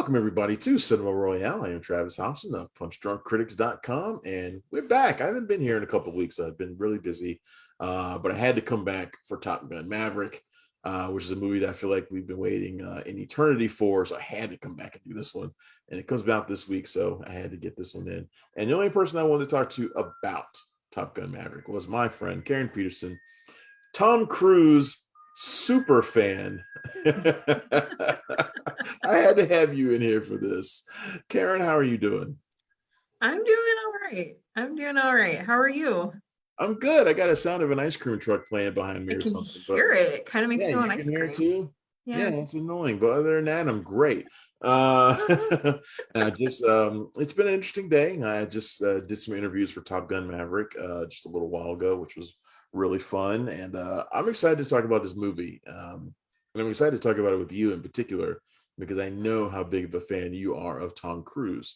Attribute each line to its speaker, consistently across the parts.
Speaker 1: Welcome, everybody, to Cinema Royale. I am Travis Thompson of PunchDrunkCritics.com, and we're back. I haven't been here in a couple of weeks. I've been really busy, but I had to come back for Top Gun Maverick, which is a movie that I feel like we've been waiting an eternity for, so I had to come back and do this one. And it comes out this week, so I had to get this one in. And the only person I wanted to talk to about Top Gun Maverick was my friend, Karen Peterson, Tom Cruise super fan. I had to have you in here for this. Karen, how are you doing?
Speaker 2: I'm doing all right. How are you?
Speaker 1: I'm good. I got a sound of an ice cream truck playing behind me
Speaker 2: I
Speaker 1: or
Speaker 2: can
Speaker 1: something.
Speaker 2: hear it. It kind of makes
Speaker 1: Yeah,
Speaker 2: me want
Speaker 1: you
Speaker 2: ice
Speaker 1: can hear it
Speaker 2: cream.
Speaker 1: too. Yeah,
Speaker 2: Yeah.
Speaker 1: it's annoying, but other than that, I'm great. And I just it's been an interesting day. I just did some interviews for Top Gun Maverick just a little while ago, which was really fun. And I'm excited to talk about this movie. And I'm excited to talk about it with you in particular because I know how big of a fan you are of Tom Cruise.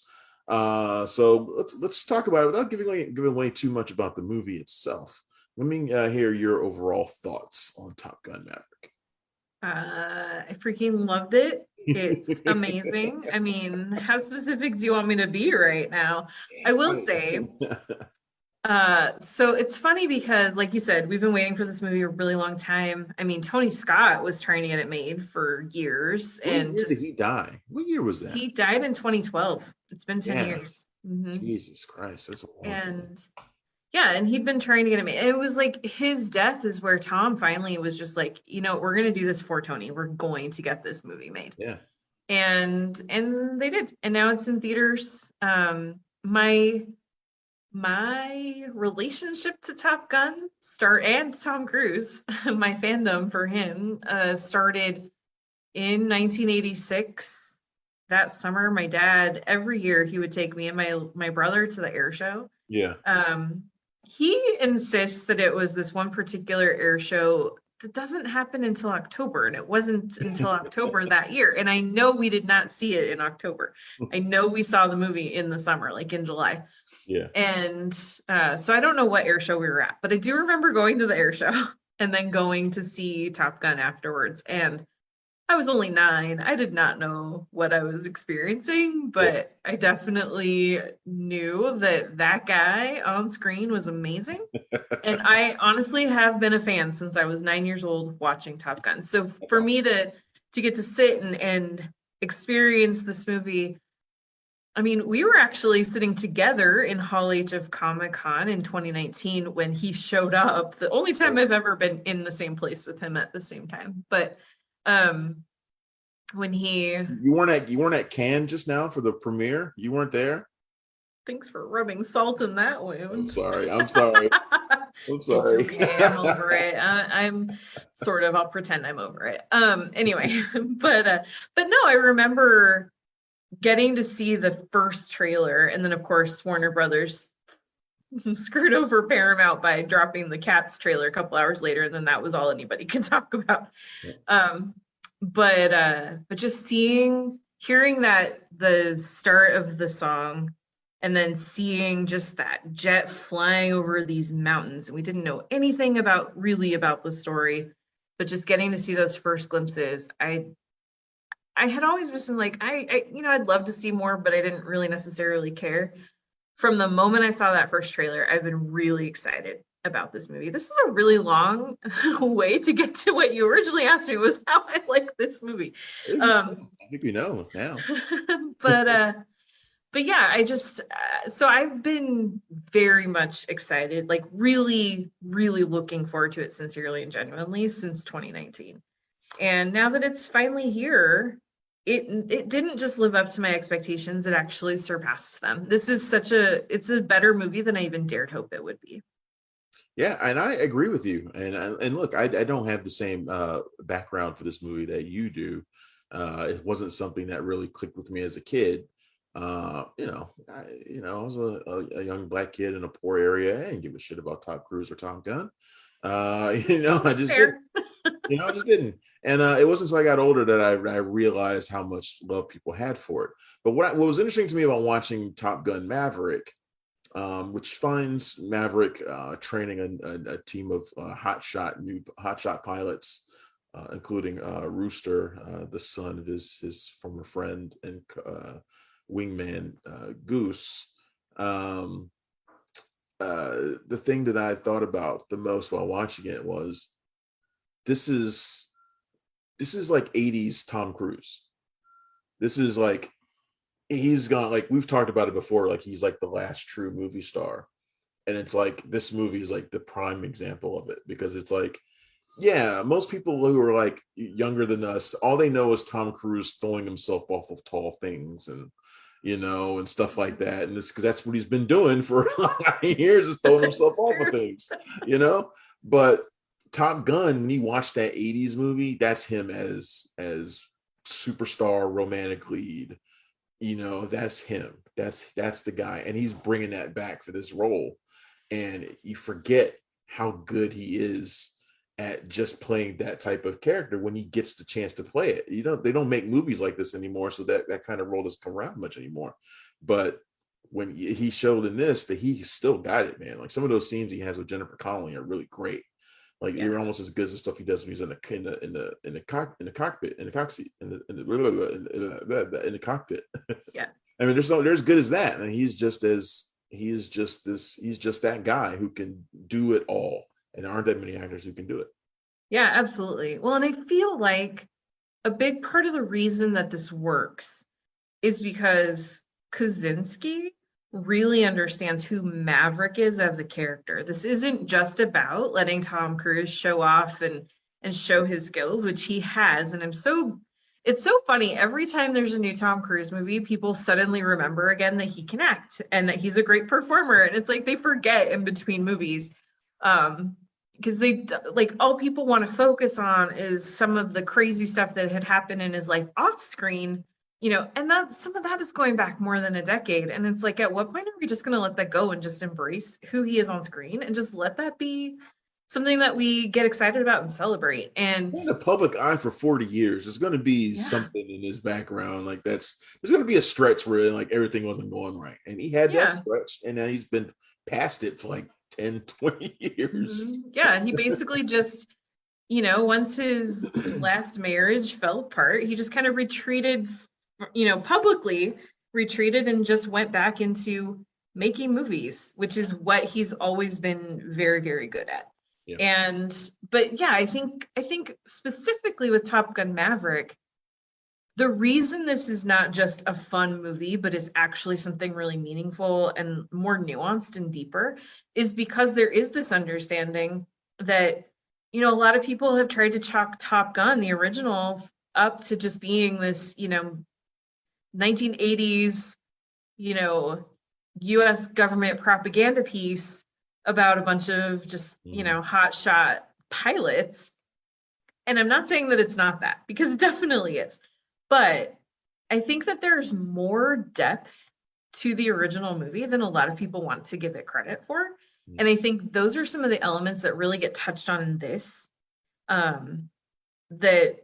Speaker 1: So let's talk about it without giving away too much about the movie itself. Let me hear your overall thoughts on Top Gun Maverick.
Speaker 2: I freaking loved it. It's amazing. I mean, how specific do you want me to be right now? I will say, so it's funny because, like you said, we've been waiting for this movie a really long time. I mean, Tony Scott was trying to get it made for years,
Speaker 1: What
Speaker 2: and
Speaker 1: year did
Speaker 2: just
Speaker 1: he die? What year was that?
Speaker 2: he died in 2012. It's been 10
Speaker 1: Yeah,
Speaker 2: years. hmm
Speaker 1: Jesus Christ, that's a long time.
Speaker 2: And yeah, and he'd been trying to get it made. And it was like his death is where Tom finally was just like, we're gonna do this for Tony. We're going to get this movie made.
Speaker 1: Yeah.
Speaker 2: And they did. And now it's in theaters. My relationship to Top Gun and Tom Cruise, my fandom for him, started in 1986. That summer, my dad, every year he would take me and my brother to the air show.
Speaker 1: Yeah.
Speaker 2: He insists that it was this one particular air show that doesn't happen until October, and it wasn't until October that year. And I know we did not see it in October. I know we saw the movie in the summer, like in July.
Speaker 1: Yeah.
Speaker 2: And so I don't know what air show we were at, but I do remember going to the air show and then going to see Top Gun afterwards. And I was only 9. I did not know what I was experiencing, but I definitely knew that guy on screen was amazing. And I honestly have been a fan since I was 9 years old watching Top Gun. So for me to get to sit and experience this movie, I mean, we were actually sitting together in Hall H of Comic-Con in 2019 when he showed up. The only time I've ever been in the same place with him at the same time. But when
Speaker 1: you weren't at Cannes just now for the premiere. You weren't there.
Speaker 2: Thanks for rubbing salt in that wound.
Speaker 1: I'm sorry. I'm sorry.
Speaker 2: It's okay. I'm over it. I'm sort of. I'll pretend I'm over it. Anyway, but no, I remember getting to see the first trailer, and then of course Warner Brothers screwed over Paramount by dropping the Cats trailer a couple hours later, and then that was all anybody could talk about. But just hearing that the start of the song, and then seeing just that jet flying over these mountains, and we didn't know anything about the story, but just getting to see those first glimpses, I had always been like, I'd love to see more, but I didn't really necessarily care. From the moment I saw that first trailer, I've been really excited about this movie. This is a really long way to get to what you originally asked me, was how I like this movie.
Speaker 1: I think we know now.
Speaker 2: But yeah, I just so I've been very much excited, like really, really looking forward to it sincerely and genuinely since 2019. And now that it's finally here, it didn't just live up to my expectations, it actually surpassed them. This is it's a better movie than I even dared hope it would be.
Speaker 1: Yeah, and I agree with you. And look, I don't have the same background for this movie that you do. It wasn't something that really clicked with me as a kid. I was a young black kid in a poor area. I didn't give a shit about Tom Cruise or Tom Gunn. I just didn't. I just didn't. And it wasn't until I got older that I realized how much love people had for it. But what was interesting to me about watching Top Gun Maverick, which finds Maverick training a team of hotshot pilots including Rooster, the son of his former friend and wingman Goose. Um, the thing that I thought about the most while watching it was this is this is like 80s Tom Cruise. This is like he's gone, like we've talked about it before, like he's like the last true movie star. And it's like this movie is like the prime example of it because it's like, yeah, most people who are like younger than us, all they know is Tom Cruise throwing himself off of tall things and and stuff like that. And it's because that's what he's been doing for years, is throwing
Speaker 2: It's
Speaker 1: himself off of
Speaker 2: true.
Speaker 1: things, you know. But Top Gun, when you watch that 80s movie, that's him as superstar romantic lead. That's him. That's the guy. And he's bringing that back for this role. And you forget how good he is at just playing that type of character when he gets the chance to play it. They don't make movies like this anymore, so that kind of role doesn't come around much anymore. But when he showed in this, that he still got it, man. Like some of those scenes he has with Jennifer Connelly are really great. Like
Speaker 2: Yeah.
Speaker 1: you're almost as good as the stuff he does when he's in the cockpit, in the cockseat, in the cockpit.
Speaker 2: Yeah.
Speaker 1: I mean, there's good as that, and he's just that guy who can do it all, and there aren't that many actors who can do it.
Speaker 2: Yeah, absolutely. Well, and I feel like a big part of the reason that this works is because Kaczynski really understands who Maverick is as a character. This isn't just about letting Tom Cruise show off and show his skills, which he has. And it's so funny. Every time there's a new Tom Cruise movie, people suddenly remember again that he can act and that he's a great performer. And it's like they forget in between movies. Because they like all people want to focus on is some of the crazy stuff that had happened in his life off screen, and that's some of that is going back more than a decade. And it's like, at what point are we just going to let that go and just embrace who he is on screen and just let that be something that we get excited about and celebrate? And
Speaker 1: In the public eye for 40 years, there's going to be
Speaker 2: yeah,
Speaker 1: something in his background like there's going to be a stretch where like everything wasn't going right, and he had that
Speaker 2: yeah.
Speaker 1: stretch, and now he's been past it for like 10, 20 years.
Speaker 2: Yeah, he basically just, once his last marriage fell apart, he just kind of retreated, publicly retreated and just went back into making movies, which is what he's always been very, very good at.
Speaker 1: Yeah.
Speaker 2: But yeah, I think specifically with Top Gun Maverick, the reason this is not just a fun movie, but is actually something really meaningful and more nuanced and deeper, is because there is this understanding that, a lot of people have tried to chalk Top Gun, the original, up to just being this, 1980s, US government propaganda piece about a bunch of just,
Speaker 1: Mhm.
Speaker 2: hotshot pilots. And I'm not saying that it's not that, because it definitely is. But I think that there's more depth to the original movie than a lot of people want to give it credit for. And I think those are some of the elements that really get touched on in this, that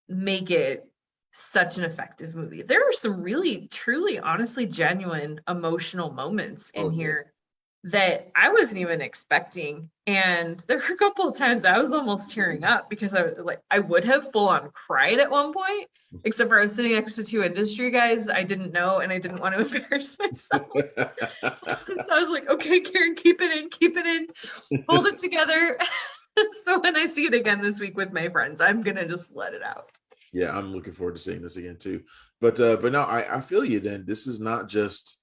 Speaker 2: make it such an effective movie. There are some really, truly, honestly, genuine emotional moments in
Speaker 1: Oh yeah.
Speaker 2: here that I wasn't even expecting. And there were a couple of times I was almost tearing up because I would have full on cried at one point, except for I was sitting next to two industry guys I didn't know and I didn't want to embarrass myself. So I was like, okay, Karen, keep it in, hold it together. So when I see it again this week with my friends, I'm gonna just let it out.
Speaker 1: Yeah, I'm looking forward to seeing this again too. But no, I feel you. Then this is not just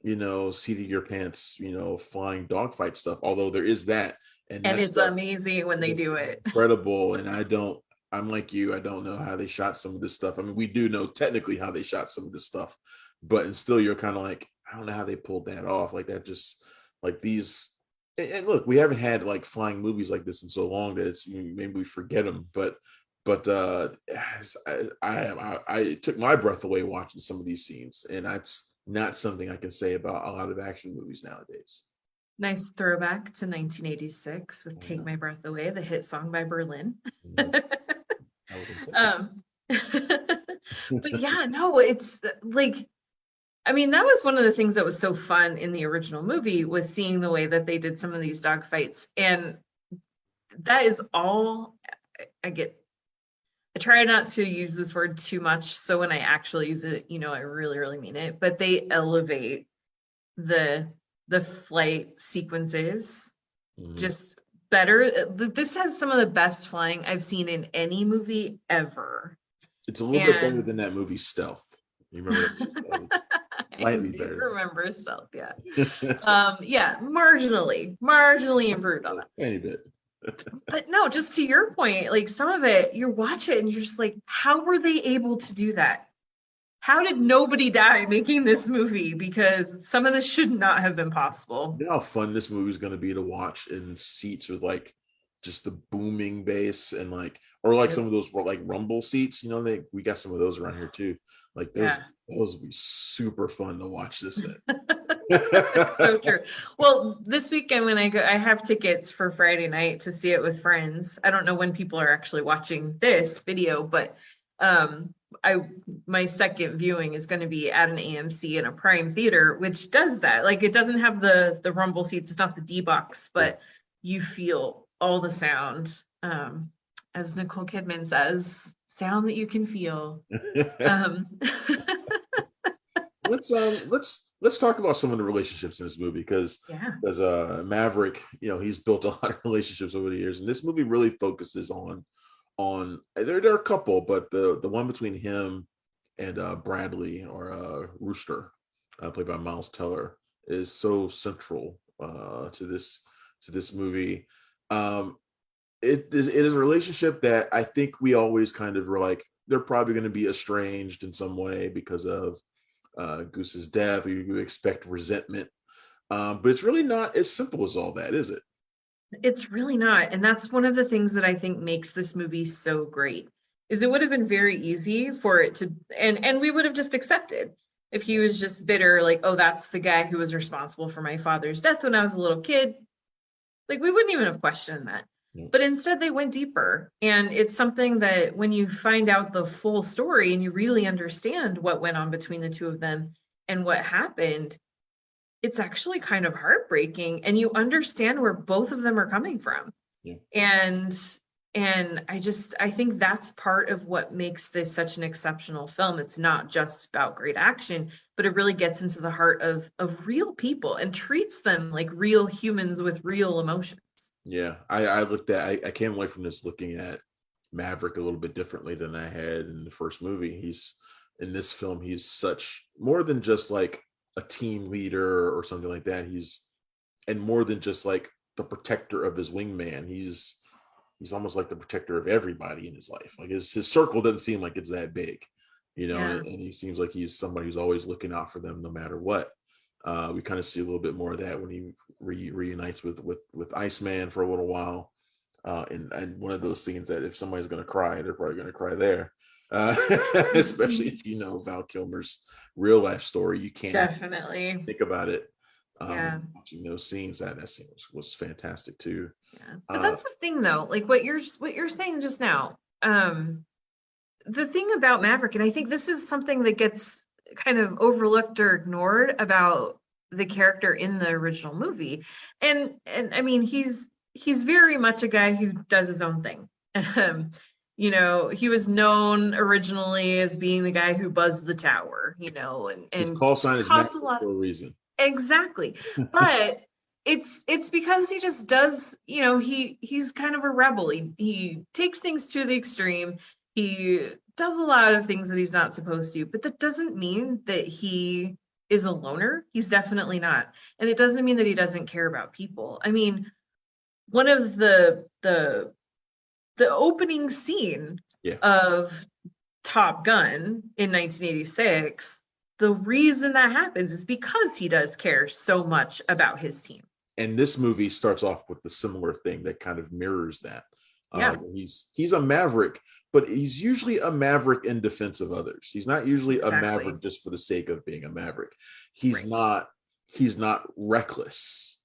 Speaker 1: seat of your pants, flying dogfight stuff. Although there is that, and
Speaker 2: And
Speaker 1: that
Speaker 2: it's
Speaker 1: stuff
Speaker 2: amazing when they
Speaker 1: is
Speaker 2: do it.
Speaker 1: incredible. And I'm like you. I don't know how they shot some of this stuff. I mean, we do know technically how they shot some of this stuff, but and still, you're kind of like, I don't know how they pulled that off. Like that, just like these. And look, we haven't had like flying movies like this in so long that it's maybe we forget them, but it took my breath away watching some of these scenes, and that's not something I can say about a lot of action movies nowadays.
Speaker 2: Nice throwback to 1986 with
Speaker 1: Yeah.
Speaker 2: Take My Breath Away, the hit song by Berlin.
Speaker 1: Mhm. That was intentional.
Speaker 2: um, but yeah, no, it's like, I mean, that was one of the things that was so fun in the original movie was seeing the way that they did some of these dogfights. And that is all I get I try not to use this word too much, so when I actually use it, I really, really mean it. But they elevate the the flight sequences
Speaker 1: Mhm.
Speaker 2: just better. This has some of the best flying I've seen in any movie ever.
Speaker 1: It's a little bit better
Speaker 2: And
Speaker 1: than that movie Stealth. You remember that movie Stealth? It's
Speaker 2: I
Speaker 1: slightly
Speaker 2: do
Speaker 1: better
Speaker 2: remember Stealth, yeah.
Speaker 1: than
Speaker 2: Yeah, marginally improved on
Speaker 1: a
Speaker 2: that.
Speaker 1: tiny bit.
Speaker 2: But no, just to your point, like some of it, you watch it and you're just like, how were they able to do that? How did nobody die making this movie? Because some of this should not have been possible.
Speaker 1: You know how fun this movie is going to be to watch in seats with like just the booming bass and like, or like some
Speaker 2: Yep.
Speaker 1: of those like rumble seats. We got some of those around here too. Like
Speaker 2: Yeah.
Speaker 1: those would be super fun to watch this in.
Speaker 2: It's so true. Well, this weekend when I go, I have tickets for Friday night to see it with friends. I don't know when people are actually watching this video, but um I my second viewing is going to be at an AMC in a Prime theater, which does that. Like it doesn't have the rumble seats, it's not the D box,
Speaker 1: Yeah.
Speaker 2: but you feel all the sound. As Nicole Kidman says, sound that you can feel. Um
Speaker 1: Let's talk about some of the relationships in this movie because
Speaker 2: yeah.
Speaker 1: Maverick, he's built a lot of relationships over the years, and this movie really focuses on there are a couple, but the one between him and Bradley or Rooster, played by Miles Teller, is so central to this movie. Um, it is a relationship that I think we always kind of were like they're probably going to be estranged in some way because of Goose's death. You expect resentment, but it's really not as simple as all that, is it?
Speaker 2: It's really not. And that's one of the things that I think makes this movie so great. Is it would have been very easy for it to and we would have just accepted if he was just bitter, like, oh, that's the guy who was responsible for my father's death when I was a little kid. Like we wouldn't even have questioned that.
Speaker 1: Yeah.
Speaker 2: But instead they went deeper. And it's something that when you find out the full story and you really understand what went on between the two of them and what happened, it's actually kind of heartbreaking and you understand where both of them are coming from.
Speaker 1: Yeah.
Speaker 2: And I think that's part of what makes this such an exceptional film. It's not just about great action, but it really gets into the heart of real people and treats them like real humans with real emotions.
Speaker 1: Yeah, I came away from this looking at Maverick a little bit differently than I had in the first movie. He's in this film, he's such more than just like a team leader or something like that. And more than just like the protector of his wingman. He's almost like the protector of everybody in his life. Like his circle doesn't seem like it's that big,
Speaker 2: Yeah,
Speaker 1: and he seems like he's somebody who's always looking out for them no matter what. We kind of see a little bit more of that when he reunites with Iceman for a little while, and one of those scenes that if somebody's going to cry, they're probably going to cry there. Uh, Especially if you know Val Kilmer's real life story, you can't
Speaker 2: definitely.
Speaker 1: think about it.
Speaker 2: Yeah.
Speaker 1: Watching those scenes, that scene was fantastic too.
Speaker 2: Yeah. But
Speaker 1: Uh,
Speaker 2: that's the thing though, like what you're saying just now. The thing about Maverick, and I think this is something that gets kind of overlooked or ignored about the character in the original movie. And I mean, he's very much a guy who does his own thing. He was known originally as being the guy who buzzed the tower,
Speaker 1: his
Speaker 2: and
Speaker 1: call sign is
Speaker 2: caused a
Speaker 1: Maverick
Speaker 2: lot.
Speaker 1: for a reason.
Speaker 2: Exactly. But it's because he just does, he's kind of a rebel. He takes things to the extreme. He does a lot of things that he's not supposed to, but that doesn't mean that he is a loner. He's definitely not. And it doesn't mean that he doesn't care about people. I mean, one of the opening scene
Speaker 1: Yeah,
Speaker 2: of Top Gun in 1986, the reason that happens is because he does care so much about his team.
Speaker 1: and this movie starts off with the similar thing that kind of mirrors that.
Speaker 2: Yeah,
Speaker 1: He's a maverick, but he's usually a maverick in defense of others. He's not usually a
Speaker 2: exactly.
Speaker 1: maverick just for the sake of being a maverick.
Speaker 2: Right.
Speaker 1: He's not reckless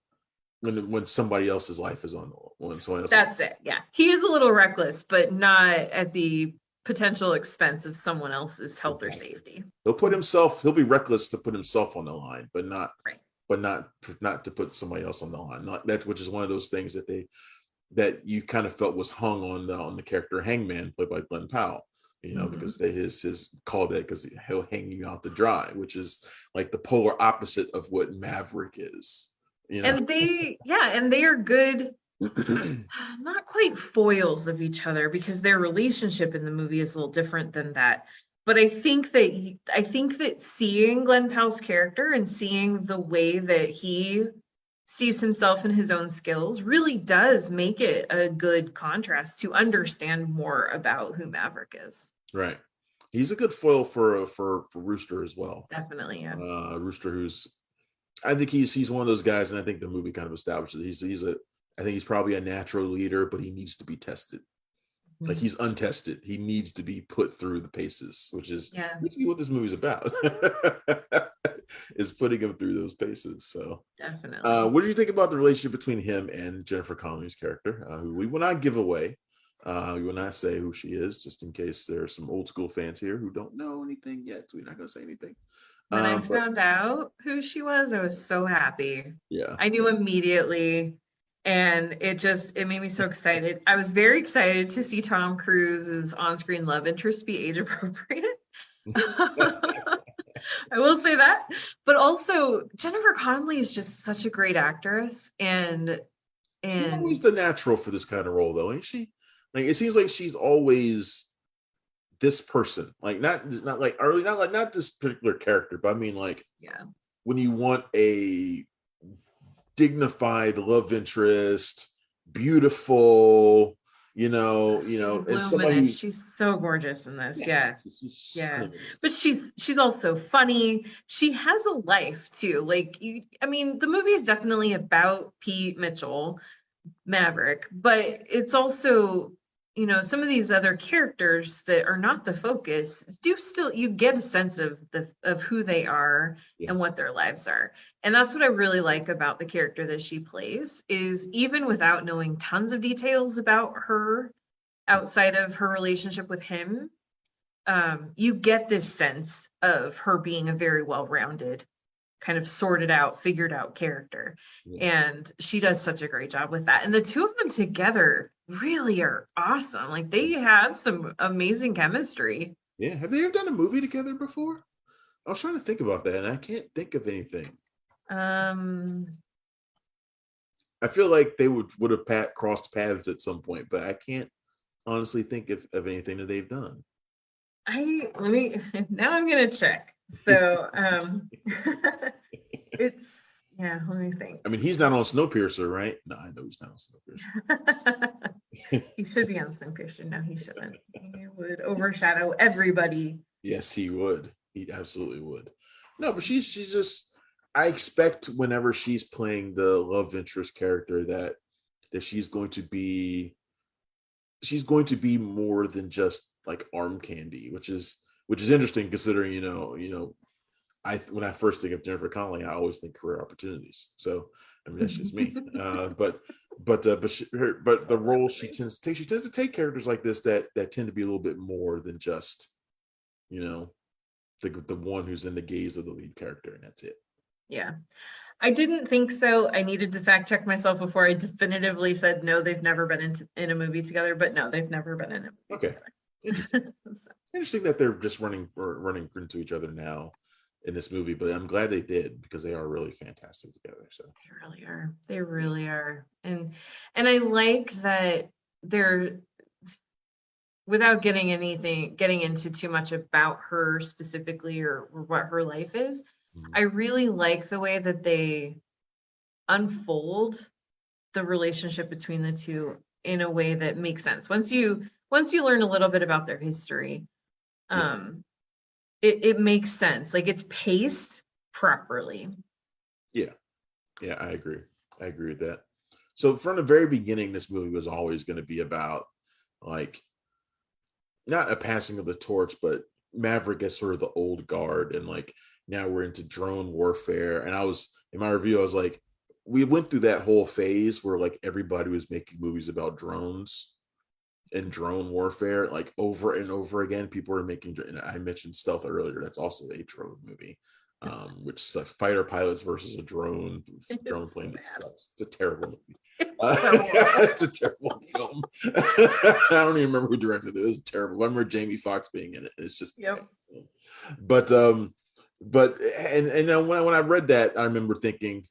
Speaker 1: when somebody else's life is on when somebody else.
Speaker 2: That's it. Yeah. He is a little reckless, but not at the potential expense of someone else's health or safety.
Speaker 1: He'll be reckless to put himself on the line, but not
Speaker 2: Right.
Speaker 1: but not not to put somebody else on the line. Not that, which is one of those things that that you kind of felt was hung on the character Hangman, played by Glenn Powell.
Speaker 2: Mhm.
Speaker 1: Because his called it because he'll hang you out to dry, which is like the polar opposite of what Maverick is. You know.
Speaker 2: And they are good, not quite foils of each other because their relationship in the movie is a little different than that. But I think that seeing Glenn Powell's character and seeing the way that he sees himself and his own skills really does make it a good contrast to understand more about who Maverick is.
Speaker 1: Right. He's a good foil for Rooster as well.
Speaker 2: Definitely, yeah.
Speaker 1: Rooster, who's I think he's one of those guys, and I think the movie kind of establishes he's a I think he's probably a natural leader, but he needs to be tested. Like
Speaker 2: Mhm.
Speaker 1: he's untested. He needs to be put through the paces, which is
Speaker 2: Yeah,
Speaker 1: basically what this movie's about. Is putting him through those paces. So,
Speaker 2: definitely.
Speaker 1: what do you think about the relationship between him and Jennifer Connelly's character, who we will not give away? We will not say who she is, just in case there are some old school fans here who don't know anything yet. So we're not going to say anything.
Speaker 2: When I
Speaker 1: But
Speaker 2: found out who she was, I was so happy.
Speaker 1: yeah,
Speaker 2: I knew immediately, and it made me so excited. I was very excited to see Tom Cruise's on-screen love interest be age appropriate. I will say that. But also Jennifer Connelly is just such a great actress
Speaker 1: she's always
Speaker 2: and
Speaker 1: the natural for this kind of role, though, ain't she? Like it seems like she's always this person, like not like early, not like not this particular character, but I mean like
Speaker 2: yeah.
Speaker 1: when you want a dignified love interest, beautiful,
Speaker 2: She's
Speaker 1: and somebody
Speaker 2: luminous.
Speaker 1: who's
Speaker 2: She's so gorgeous in this.
Speaker 1: yeah,
Speaker 2: Yeah.
Speaker 1: she's
Speaker 2: Yeah.
Speaker 1: stunning in
Speaker 2: But
Speaker 1: this.
Speaker 2: she's also funny. She has a life too. I mean, the movie is definitely about Pete Mitchell, Maverick, but it's also, some of these other characters that are not the focus do still you get a sense of who they are
Speaker 1: Yeah,
Speaker 2: and what their lives are. And that's what I really like about the character that she plays is even without knowing tons of details about her outside of her relationship with him, you get this sense of her being a very well-rounded, kind of sorted out, figured out character.
Speaker 1: yeah,
Speaker 2: And she does such a great job with that. And the two of them together really are awesome. Like they have some amazing chemistry.
Speaker 1: yeah. Have they ever done a movie together before? I was trying to think about that, and I can't think of anything.
Speaker 2: Um,
Speaker 1: I feel like they would have crossed paths at some point, but I can't honestly think of anything that they've done.
Speaker 2: I let me now I'm gonna check. So it's yeah, let me think.
Speaker 1: I mean, he's not on Snowpiercer, right? No, I know he's not on Snowpiercer.
Speaker 2: He should be on Snowpiercer. No, he shouldn't. He would overshadow everybody.
Speaker 1: Yes, he would. He absolutely would. No, but she's just. I expect whenever she's playing the love interest character that she's going to be more than just like arm candy, which is interesting considering I when I first think of Jennifer Connelly, I always think career opportunities. So I mean that's just me. But the role she tends to take characters like this that tend to be a little bit more than just you know the one who's in the gaze of the lead character, and that's it.
Speaker 2: Yeah. I didn't think so. I needed to fact check myself before I definitively said no, they've never been in a movie together, but no, they've never been in a movie
Speaker 1: Okay, interesting.
Speaker 2: together.
Speaker 1: Interesting that they're just running into each other now in this movie, but I'm glad they did because they are really fantastic together. So
Speaker 2: They really are. They really are. And I like that they're without getting into too much about her specifically or what her life is.
Speaker 1: mhm.
Speaker 2: I really like the way that they unfold the relationship between the two in a way that makes sense. Once you learn a little bit about their history,
Speaker 1: Yeah,
Speaker 2: um, it makes sense. Like it's paced properly.
Speaker 1: yeah, yeah. I agree with that. So from the very beginning, this movie was always going to be about like not a passing of the torch, but Maverick as sort of the old guard, and like now we're into drone warfare. And I was in my review, I was like, we went through that whole phase where like everybody was making movies about drones and drone warfare, like over and over again. People were making, and I mentioned Stealth earlier. That's also a drone movie. which sucks. Fighter pilots versus a drone
Speaker 2: It's so
Speaker 1: plane. It
Speaker 2: bad.
Speaker 1: sucks. It's a terrible movie.
Speaker 2: It's so horrible.
Speaker 1: It's a terrible film. I don't even remember who directed it. It was terrible. I remember Jamie Foxx being in it. It's just,
Speaker 2: Yep.
Speaker 1: but and then when I read that, I remember thinking,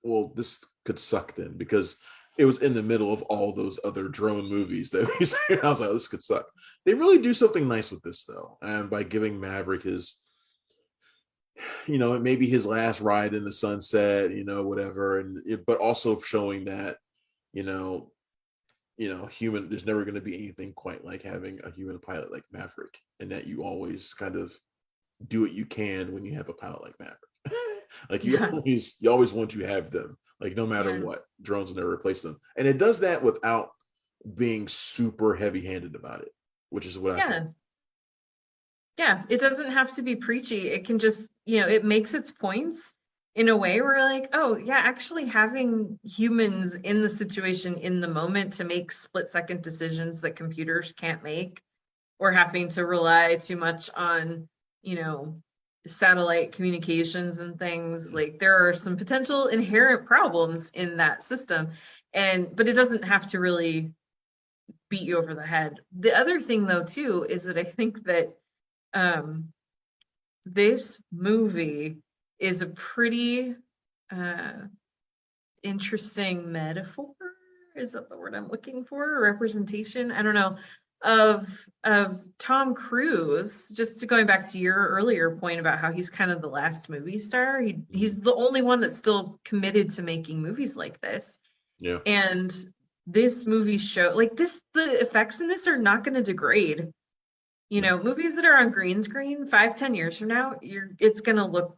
Speaker 1: well, this could suck then, because it was in the middle of all those other drone movies that we see. I was like, this could suck. They really do something nice with this though, and by giving Maverick his, maybe his last ride in the sunset, whatever, but also showing that, you know, human. There's never going to be anything quite like having a human pilot like Maverick, and that you always kind of do what you can when you have a pilot like Maverick. Like
Speaker 2: Yeah.
Speaker 1: you always want to have them. Like no matter
Speaker 2: Yeah.
Speaker 1: what, drones will never replace them, and it does that without being super heavy-handed about it, which is what I think.
Speaker 2: Yeah. Yeah. It doesn't have to be preachy. It can just, it makes its points in a way where like, oh yeah, actually having humans in the situation in the moment to make split-second decisions that computers can't make, or having to rely too much on, you know, satellite communications and things. Like there are some potential inherent problems in that system. But it doesn't have to really beat you over the head. The other thing though too is that I think that um this movie is a pretty uh interesting metaphor. Is that the word I'm looking for? Representation? I don't know. Of Tom Cruise, just to going back to your earlier point about how he's kind of the last movie star. He's the only one that's still committed to making movies like this.
Speaker 1: Yeah.
Speaker 2: And this movie show like this, the effects in this are not going to degrade.
Speaker 1: No.
Speaker 2: Movies that are on green screen 5-10 years from now, it's going to look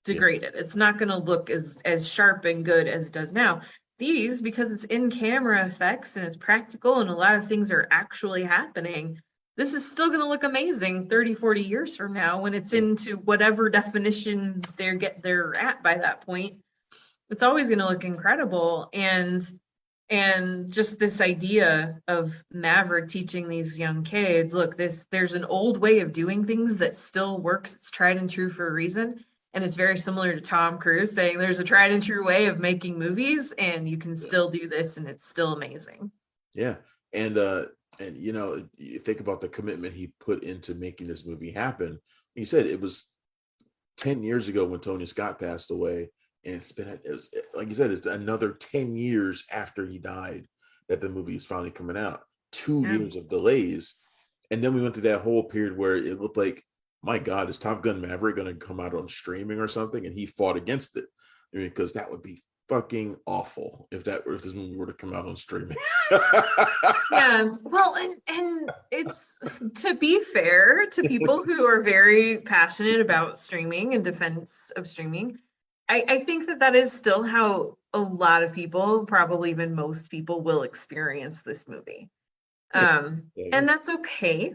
Speaker 1: Yeah.
Speaker 2: degraded. It's not going to look as sharp and good as it does now. These, because it's in camera effects and it's practical and a lot of things are actually happening, this is still going to look amazing 30-40 years from now when it's into whatever definition they're at by that point. It's always going to look incredible. And just this idea of Maverick teaching these young kids, look, there's an old way of doing things that still works. It's tried and true for a reason. And it's very similar to Tom Cruise saying there's a tried and true way of making movies and you can still do this and it's still amazing.
Speaker 1: Yeah. And you think about the commitment he put into making this movie happen. He said it was 10 years ago when Tony Scott passed away, and like you said, it's another 10 years after he died that the movie is finally coming out. 2 years of delays, and then we went through that whole period where it looked like, my God, is Top Gun Maverick going to come out on streaming or something? And he fought against it, because that would be fucking awful if this movie were to come out on streaming.
Speaker 2: Yeah, well, and it's, to be fair to people who are very passionate about streaming and defense of streaming, I think that is still how a lot of people, probably even most people, will experience this movie. And that's okay.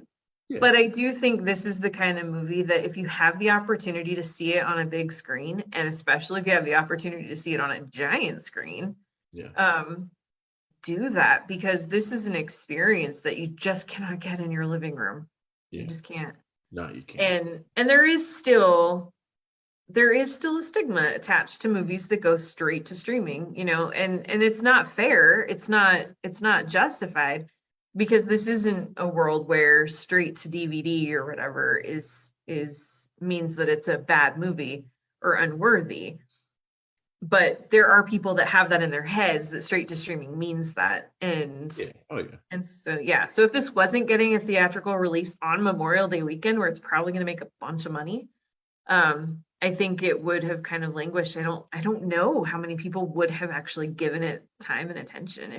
Speaker 1: Yeah.
Speaker 2: But I do think this is the kind of movie that if you have the opportunity to see it on a big screen, and especially if you have the opportunity to see it on a giant screen, do that, because this is an experience that you just cannot get in your living room.
Speaker 1: Yeah.
Speaker 2: You just can't.
Speaker 1: No, you can't.
Speaker 2: And there is still a stigma attached to movies that go straight to streaming, and it's not fair. It's not justified, because this isn't a world where straight to DVD or whatever is means that it's a bad movie or unworthy. But there are people that have that in their heads, that straight to streaming means that. And so if this wasn't getting a theatrical release on Memorial Day weekend, where it's probably going to make a bunch of money, I think it would have kind of languished. I don't know how many people would have actually given it time and attention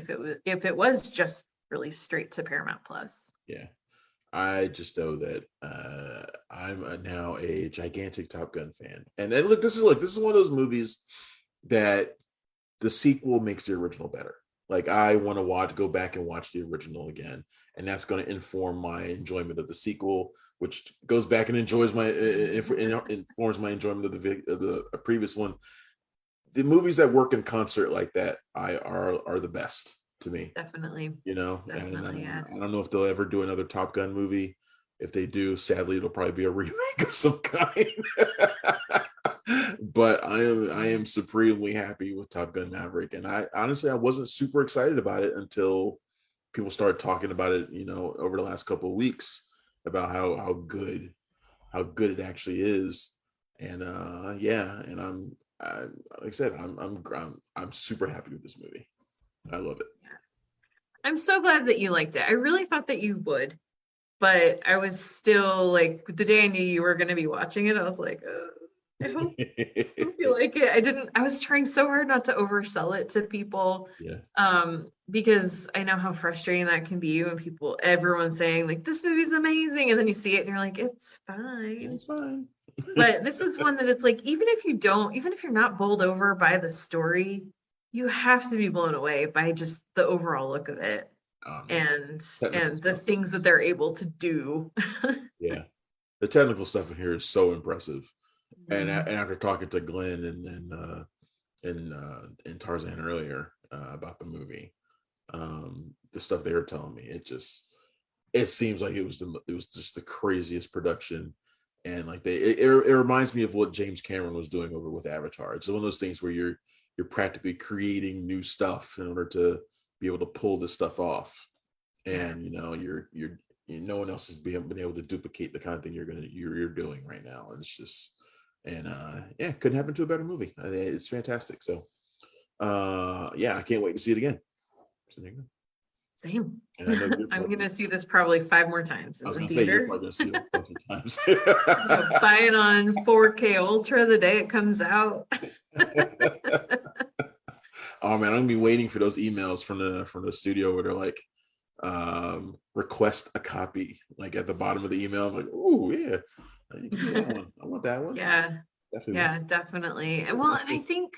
Speaker 2: if it was just released straight to Paramount Plus.
Speaker 1: Yeah. I just know that I'm now a gigantic Top Gun fan. And look, this is one of those movies that the sequel makes the original better. Like, I want to go back and watch the original again, and that's going to inform my enjoyment of the sequel, which goes back and informs my enjoyment of the previous one. The movies that work in concert like that are the best to me.
Speaker 2: Definitely.
Speaker 1: Definitely,
Speaker 2: yeah.
Speaker 1: I don't know if they'll ever do another Top Gun movie, If they do, sadly, it'll probably be a remake of some kind. But I am supremely happy with Top Gun Maverick, and I honestly I wasn't super excited about it until people started talking about it, over the last couple of weeks about how good it actually is, and yeah, and like I said, I'm super happy with this movie. I love it.
Speaker 2: I'm so glad that you liked it. I really thought that you would, but I was still like, the day I knew you were going to be watching it, I was like, I hope you like it. I was trying so hard not to oversell it to people,
Speaker 1: Yeah,
Speaker 2: because I know how frustrating that can be when everyone's saying like, this movie's amazing, and then you see it and you're like, it's
Speaker 1: yeah,
Speaker 2: fine.
Speaker 1: it's fine.
Speaker 2: But this is one that it's like, even if you're not bowled over by the story, you have to be blown away by just the overall look of it
Speaker 1: Oh man,
Speaker 2: and
Speaker 1: technical
Speaker 2: the
Speaker 1: stuff.
Speaker 2: things that they're able to do.
Speaker 1: Yeah, the technical stuff in here is so impressive. And
Speaker 2: Mhm.
Speaker 1: after talking to Glenn and Tarzan earlier about the movie, the stuff they were telling me, it seems like it was just the craziest production, and like it reminds me of what James Cameron was doing over with Avatar. It's one of those things where you're practically creating new stuff in order to be able to pull this stuff off,
Speaker 2: Yeah.
Speaker 1: and no one else has been able to duplicate the kind of thing you're doing right now. And it's just, and yeah, couldn't happen to a better movie. It's fantastic. So yeah, I can't wait to see it again. So there you go.
Speaker 2: Same.
Speaker 1: And I know you're
Speaker 2: I'm
Speaker 1: probably,
Speaker 2: gonna see this probably 5 more times
Speaker 1: I
Speaker 2: in
Speaker 1: was
Speaker 2: the
Speaker 1: gonna say you're
Speaker 2: theater.
Speaker 1: probably gonna see it a bunch of times.
Speaker 2: I'm gonna buy it on 4K Ultra the day it comes out.
Speaker 1: Oh man, I'm gonna be waiting for those emails from the studio where they're like, request a copy, like at the bottom of the email. I'm like, oh yeah, give me that one. I want that one.
Speaker 2: Yeah,
Speaker 1: Definitely want
Speaker 2: yeah, definitely. And well, and I think,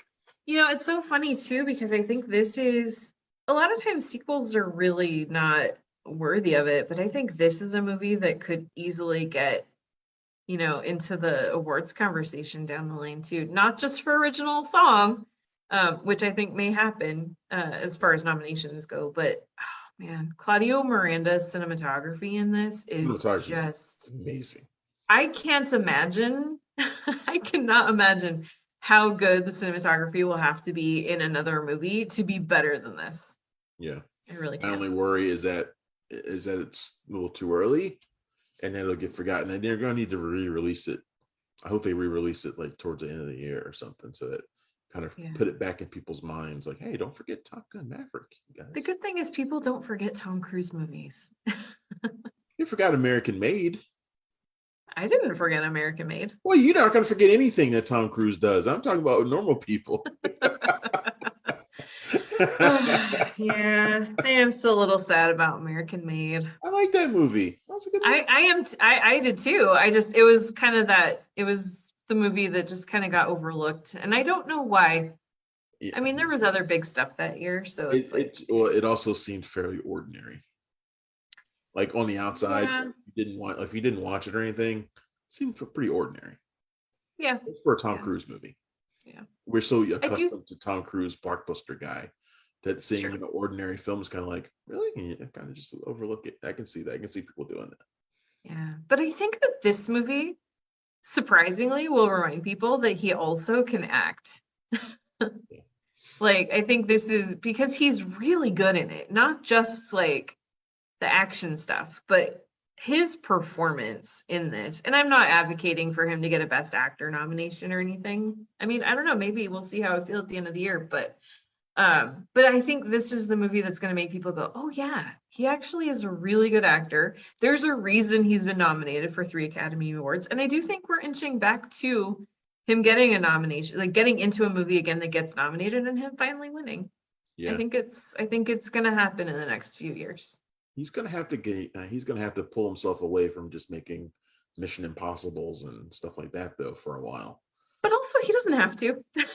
Speaker 2: it's so funny too, because I think this is a lot of times sequels are really not worthy of it, but I think this is a movie that could easily get, into the awards conversation down the lane too, not just for original song, which I think may happen as far as nominations go, but oh man, Claudio Miranda's cinematography in this is
Speaker 1: cinematography is
Speaker 2: just,
Speaker 1: amazing.
Speaker 2: I can't imagine, I cannot imagine how good the cinematography will have to be in another movie to be better than this.
Speaker 1: Yeah.
Speaker 2: I really
Speaker 1: My
Speaker 2: can't.
Speaker 1: only worry is that it's a little too early, and then it'll get forgotten. And they're going to need to re-release it. I hope they re-release it like towards the end of the year or something, so that kind of
Speaker 2: Yeah.
Speaker 1: put it back in people's minds. Like, hey, don't forget Top Gun Maverick, you
Speaker 2: The
Speaker 1: guys.
Speaker 2: good thing is people don't forget Tom Cruise movies.
Speaker 1: You forgot American Made.
Speaker 2: I didn't forget American Made.
Speaker 1: Well, you're not going to forget anything that Tom Cruise does. I'm talking about normal people.
Speaker 2: Yeah, I am still a little sad about American Made.
Speaker 1: I like that movie. That was a good movie.
Speaker 2: I did too. It was kind of it was the movie that just kind of got overlooked, and I don't know why.
Speaker 1: Yeah,
Speaker 2: I mean, there was other big stuff that year, so
Speaker 1: it,
Speaker 2: it's like,
Speaker 1: it well, it also seemed fairly ordinary. Like on the outside,
Speaker 2: yeah,
Speaker 1: if you didn't watch it or anything, it seemed pretty ordinary.
Speaker 2: yeah,
Speaker 1: It's for a Tom
Speaker 2: yeah,
Speaker 1: Cruise movie.
Speaker 2: yeah.
Speaker 1: We're so
Speaker 2: I do.
Speaker 1: accustomed to Tom Cruise blockbuster guy that
Speaker 2: It's
Speaker 1: seeing
Speaker 2: true.
Speaker 1: an ordinary film is kind of like, really? You kind of just overlook it. I can see that. I can see people doing that.
Speaker 2: Yeah, but I think that this movie surprisingly will remind people that he also can act.
Speaker 1: Yeah.
Speaker 2: Like, I think this is because he's really good in it, not just like the action stuff, but his performance in this. And I'm not advocating for him to get a Best Actor nomination or anything. I mean, I don't know, maybe we'll see how I feel at the end of the year, but I think this is the movie that's going to make people go, "Oh yeah, he actually is a really good actor." There's a reason he's been nominated for 3 Academy Awards, and I do think we're inching back to him getting a nomination, like getting into a movie again that gets nominated and him finally winning.
Speaker 1: Yeah.
Speaker 2: I think it's going to happen in the next few years.
Speaker 1: He's gonna have to pull himself away from just making Mission Impossibles and stuff like that though for a while.
Speaker 2: But also, he doesn't have to.
Speaker 1: He's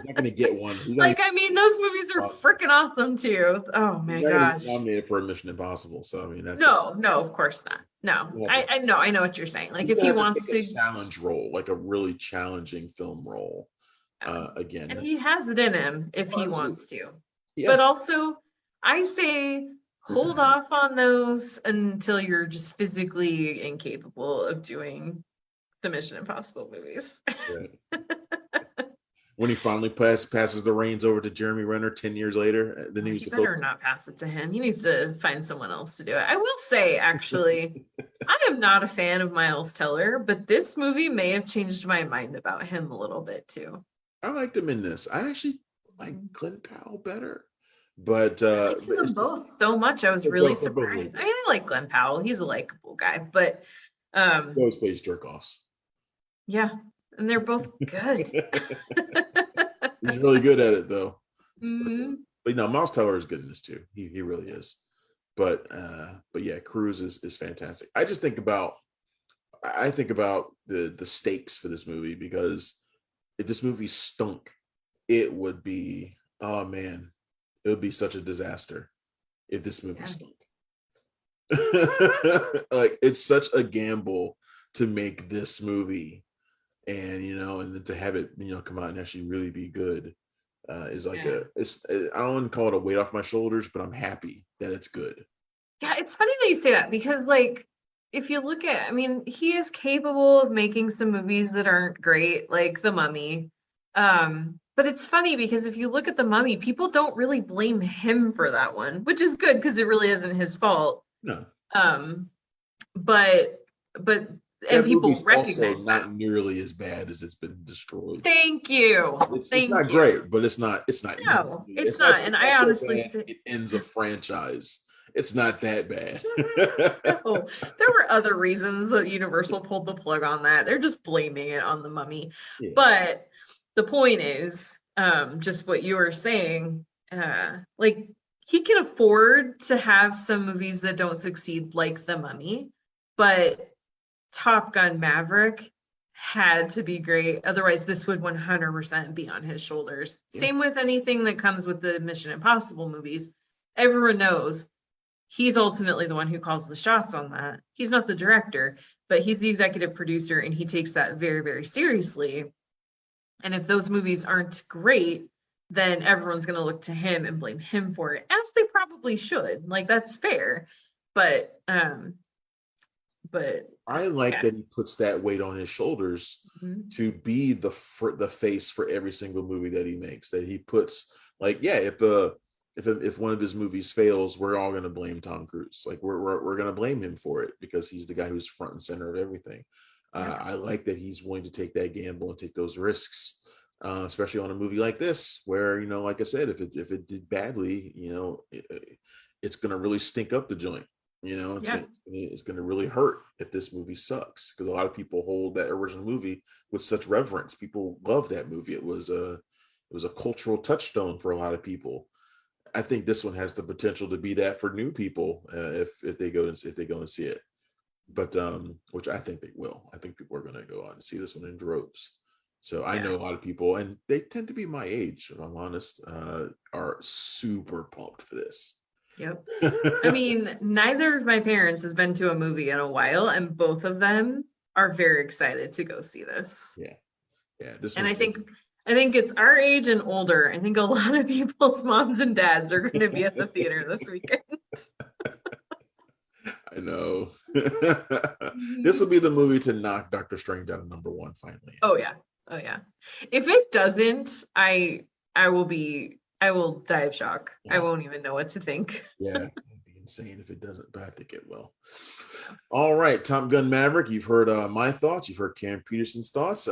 Speaker 1: not gonna get one.
Speaker 2: Like, I mean, those movies are freaking awesome too. Oh
Speaker 1: He's
Speaker 2: my
Speaker 1: not gonna get
Speaker 2: gosh.
Speaker 1: nominated for a Mission Impossible. So I mean, that's just,
Speaker 2: No, no, of course not. No,
Speaker 1: you have to,
Speaker 2: I know, I know what you're saying. Like,
Speaker 1: he's
Speaker 2: if
Speaker 1: gonna
Speaker 2: he
Speaker 1: have to
Speaker 2: wants
Speaker 1: take a
Speaker 2: to,
Speaker 1: challenge role, like a really challenging film role.
Speaker 2: and
Speaker 1: Again,
Speaker 2: he has it in him if
Speaker 1: oh,
Speaker 2: he
Speaker 1: absolutely.
Speaker 2: wants to.
Speaker 1: Yeah,
Speaker 2: But also, I say hold off on those until you're just physically incapable of doing the Mission Impossible movies.
Speaker 1: Right. When he finally passes the reins over to Jeremy Renner 10 years later, then
Speaker 2: Oh,
Speaker 1: he was
Speaker 2: he better
Speaker 1: supposed to.
Speaker 2: not pass it to him. He needs to find someone else to do it. I will say, actually, I am not a fan of Miles Teller, but this movie may have changed my mind about him a little bit too.
Speaker 1: I liked him in this. I actually like
Speaker 2: Mhm.
Speaker 1: Glenn Powell better, but
Speaker 2: I liked
Speaker 1: it's
Speaker 2: them
Speaker 1: just
Speaker 2: both so much. I was
Speaker 1: they're
Speaker 2: really
Speaker 1: both really
Speaker 2: surprised. I
Speaker 1: good.
Speaker 2: mean, I like Glenn Powell. He's a likable guy, but
Speaker 1: He
Speaker 2: um,
Speaker 1: always plays jerk offs.
Speaker 2: yeah, and they're both good.
Speaker 1: He's really good at it though.
Speaker 2: Mhm.
Speaker 1: But no, Miles Teller is good in this too. He really is. But yeah, Cruz is fantastic. I think about the stakes for this movie, because if this movie stunk, it would be, oh man, it would be such a disaster if this movie
Speaker 2: Yeah,
Speaker 1: stunk. Like, it's such a gamble to make this movie, and and then to have it come out and actually really be good, is like
Speaker 2: yeah.
Speaker 1: I don't want to call it a weight off my shoulders, but I'm happy that it's good.
Speaker 2: Yeah, it's funny that you say that because, like, if you look at, I mean, he is capable of making some movies that aren't great, like The Mummy. But it's funny because if you look at The Mummy, people don't really blame him for that one, which is good because it really isn't his fault.
Speaker 1: No,
Speaker 2: Um, but, but, and
Speaker 1: that
Speaker 2: people
Speaker 1: movie's also
Speaker 2: recognize that.
Speaker 1: not nearly as bad as it's been destroyed.
Speaker 2: Thank you.
Speaker 1: It's
Speaker 2: Thank
Speaker 1: not
Speaker 2: you.
Speaker 1: great, but it's not
Speaker 2: No, it's
Speaker 1: it's not
Speaker 2: not. And
Speaker 1: it's
Speaker 2: I
Speaker 1: not so
Speaker 2: honestly,
Speaker 1: bad it ends a franchise. It's not that bad.
Speaker 2: no, there were other reasons that Universal pulled the plug on that. They're just blaming it on the mummy.
Speaker 1: Yeah,
Speaker 2: But the point is, just what you were saying, like he can afford to have some movies that don't succeed like The Mummy, but Top Gun Maverick had to be great. Otherwise, this would 100% be on his shoulders.
Speaker 1: yeah,
Speaker 2: Same with anything that comes with the Mission Impossible movies. Everyone knows he's ultimately the one who calls the shots on that. He's not the director, but he's the executive producer and he takes that very, very seriously. And if those movies aren't great, then everyone's going to look to him and blame him for it, as they probably should. Like that's fair. But but
Speaker 1: I like
Speaker 2: yeah.
Speaker 1: that he puts that weight on his shoulders
Speaker 2: Mhm.
Speaker 1: to be the face for every single movie that he makes. That he puts, like, yeah, if one of his movies fails, we're all going to blame Tom Cruise. Like, we're going to blame him for it because he's the guy who's front and center of everything.
Speaker 2: Yep.
Speaker 1: I like that he's willing to take that gamble and take those risks, especially on a movie like this, where, like I said, if it did badly, it's going to really stink up the joint. It's
Speaker 2: Yeah.
Speaker 1: going to really hurt if this movie sucks, because a lot of people hold that original movie with such reverence. People love that movie. It was a cultural touchstone for a lot of people. I think this one has the potential to be that for new people, if they go and see it. But which I think they will. I think people are going to go out and see this one in droves. So I
Speaker 2: Yeah.
Speaker 1: know a lot of people, and they tend to be my age, if I'm honest, are super pumped for this.
Speaker 2: Yep. I mean, neither of my parents has been to a movie in a while, and both of them are very excited to go see this.
Speaker 1: Yeah, yeah. This
Speaker 2: And
Speaker 1: one.
Speaker 2: I think it's our age and older. I think a lot of people's moms and dads are going to be at the theater this weekend.
Speaker 1: I know. This will be the movie to knock Doctor Strange out of number one finally.
Speaker 2: Oh yeah. Oh yeah. If it doesn't, I will die of shock. I
Speaker 1: Yeah,
Speaker 2: won't even know what to think.
Speaker 1: yeah. It'd be insane if it doesn't, but I think it will. All right, Top Gun Maverick. You've heard my thoughts. You've heard Karen Peterson's thoughts.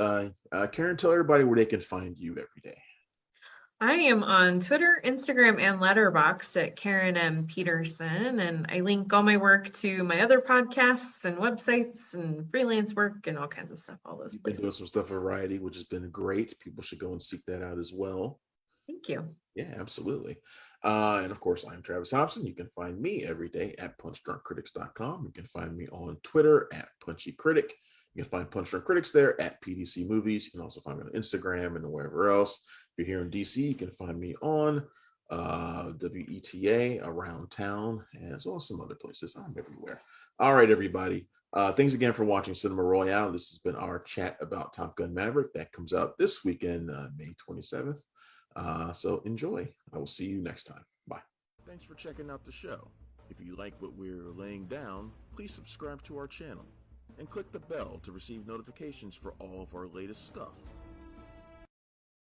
Speaker 1: Karen, tell everybody where they can find you every day.
Speaker 2: I am on Twitter, Instagram, and Letterboxd at Karen M. Peterson, and I link all my work to my other podcasts and websites and freelance work and all kinds of stuff, all those
Speaker 1: You've been
Speaker 2: places.
Speaker 1: doing some stuff variety, which has been great. People should go and seek that out as well.
Speaker 2: Thank you.
Speaker 1: Yeah, absolutely. And of course, I'm Travis Hobson. You can find me every day at punchdrunkcritics.com. You can find me on Twitter at punchycritic. You can find Punch Drunk Critics there at PDC Movies. You can also find me on Instagram and wherever else. If you're here in DC, you can find me on WETA around town, as well as some other places. I'm everywhere. All right, everybody. Thanks again for watching Cinema Royale. This has been our chat about Top Gun Maverick. That comes out this weekend, May 27th. So enjoy. I will see you next time. Bye. Thanks for checking out the show. If you like what we're laying down, please subscribe to our channel and click the bell to receive notifications for all of our latest stuff.